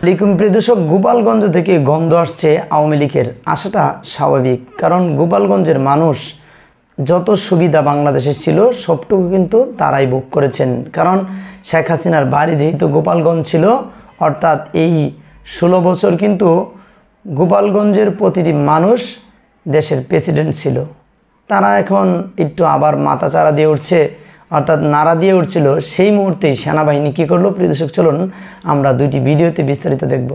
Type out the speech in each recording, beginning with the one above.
লিকুম প্রিয় দর্শক, গোপালগঞ্জ থেকে গন্ধ আসছে আওয়ামী লীগের। আসাটা স্বাভাবিক, কারণ গোপালগঞ্জের মানুষ যত সুবিধা বাংলাদেশে ছিল সবটুকু কিন্তু তারাই ভোগ করেছেন। কারণ শেখ হাসিনার বাড়ি যেহেতু গোপালগঞ্জ ছিল, অর্থাৎ এই 16 বছর কিন্তু গোপালগঞ্জের প্রতিটি মানুষ দেশের প্রেসিডেন্ট ছিল। তারা এখন একটু আবার মাথাচাড়া দিয়ে উঠছে, অর্থাৎ নাড়া দিয়ে উঠছিল। সেই মুহূর্তেই সেনাবাহিনী কী করলো? প্রিয় দর্শক, চলুন আমরা দুইটি ভিডিওতে বিস্তারিত দেখব।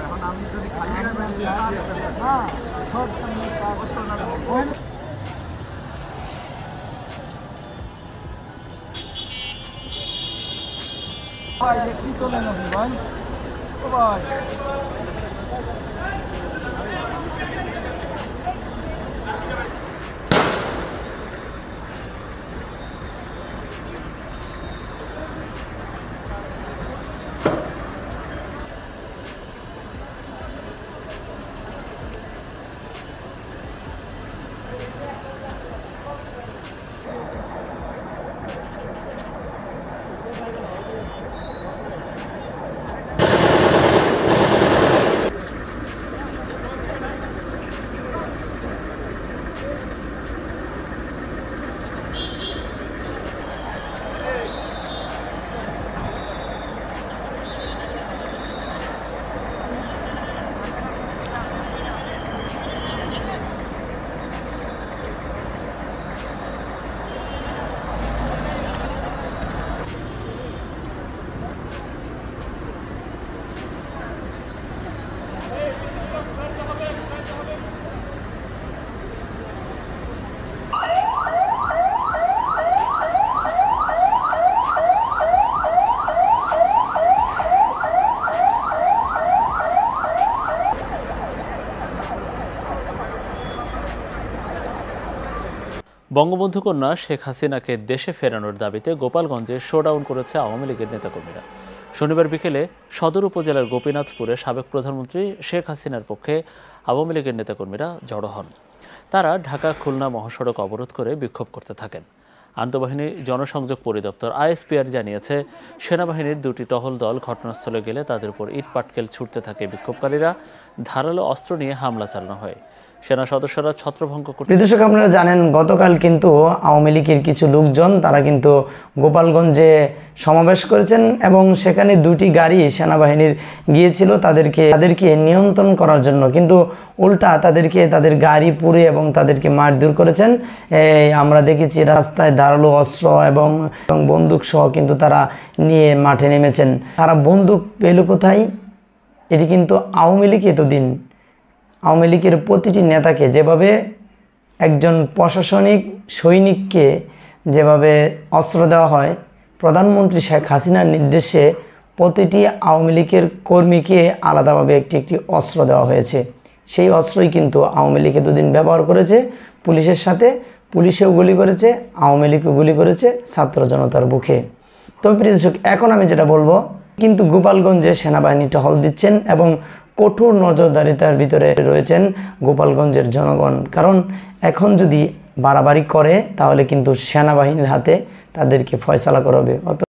এখন আমি যদি খালি ভাই একটু চলে নাকি ভাই ভাই বঙ্গবন্ধু কন্যা শেখ হাসিনাকে দেশে ফেরানোর দাবিতে গোপালগঞ্জে শোডাউন করেছে আওয়ামী লীগের নেতাকর্মীরা। শনিবার বিকেলে সদর উপজেলার গোপীনাথপুরে সাবেক প্রধানমন্ত্রী শেখ হাসিনার পক্ষে আওয়ামী লীগের নেতাকর্মীরা জড়ো হন। তারা ঢাকা খুলনা মহাসড়ক অবরোধ করে বিক্ষোভ করতে থাকেন। আন্তঃবাহিনী জনসংযোগ পরিদপ্তর আইএসপিআর জানিয়েছে, সেনাবাহিনীর দুটি টহল দল ঘটনাস্থলে গেলে তাদের উপর ইট পাটকেল ছুটতে থাকে বিক্ষোভকারীরা। ধারালো অস্ত্র নিয়ে হামলা চালানো হয়। সেনা সদস্যরা ছত্রভঙ্গ করতে। দর্শক, আপনারা জানেন গতকাল কিন্তু আওয়ামী লীগের কিছু লোকজন তারা কিন্তু গোপালগঞ্জে সমাবেশ করেছেন এবং সেখানে দুটি গাড়ি সেনাবাহিনীর গিয়েছিল তাদেরকে নিয়ন্ত্রণ করার জন্য, কিন্তু উল্টা তাদের গাড়ি পুড়ে এবং তাদেরকে মারধর করেছেন। আমরা দেখেছি রাস্তায় ধারালো অস্ত্র এবং বন্দুক সহ কিন্তু তারা নিয়ে মাঠে নেমেছেন। তারা বন্দুক পেল কোথায়? এটি কিন্তু আওয়ামী লীগ এতদিন আওয়ামী লীগের প্রতিটি নেতাকে যেভাবে একজন প্রশাসনিক সৈনিককে যেভাবে অস্ত্র দেওয়া হয়, প্রধানমন্ত্রী শেখ হাসিনার নির্দেশে প্রতিটি আওয়ামী লীগের কর্মীকে আলাদাভাবে একটি অস্ত্র দেওয়া হয়েছে। সেই অস্ত্রই কিন্তু আওয়ামী লীগ এতদিন ব্যবহার করেছে পুলিশের সাথে। পুলিশেও গুলি করেছে, আওয়ামী লীগও গুলি করেছে ছাত্র জনতার বুকে। তবে প্রিয় দর্শক, এখন আমি যেটা বলবো, কিন্তু গোপালগঞ্জে সেনাবাহিনী টহল দিচ্ছেন এবং কঠোর নজরদারিতার ভিতরে রয়েছেন গোপালগঞ্জের জনগণ। কারণ এখন যদি বাড়াবাড়ি করে তাহলে কিন্তু সেনাবাহিনীর হাতে তাদেরকে ফয়সালা করা হবে।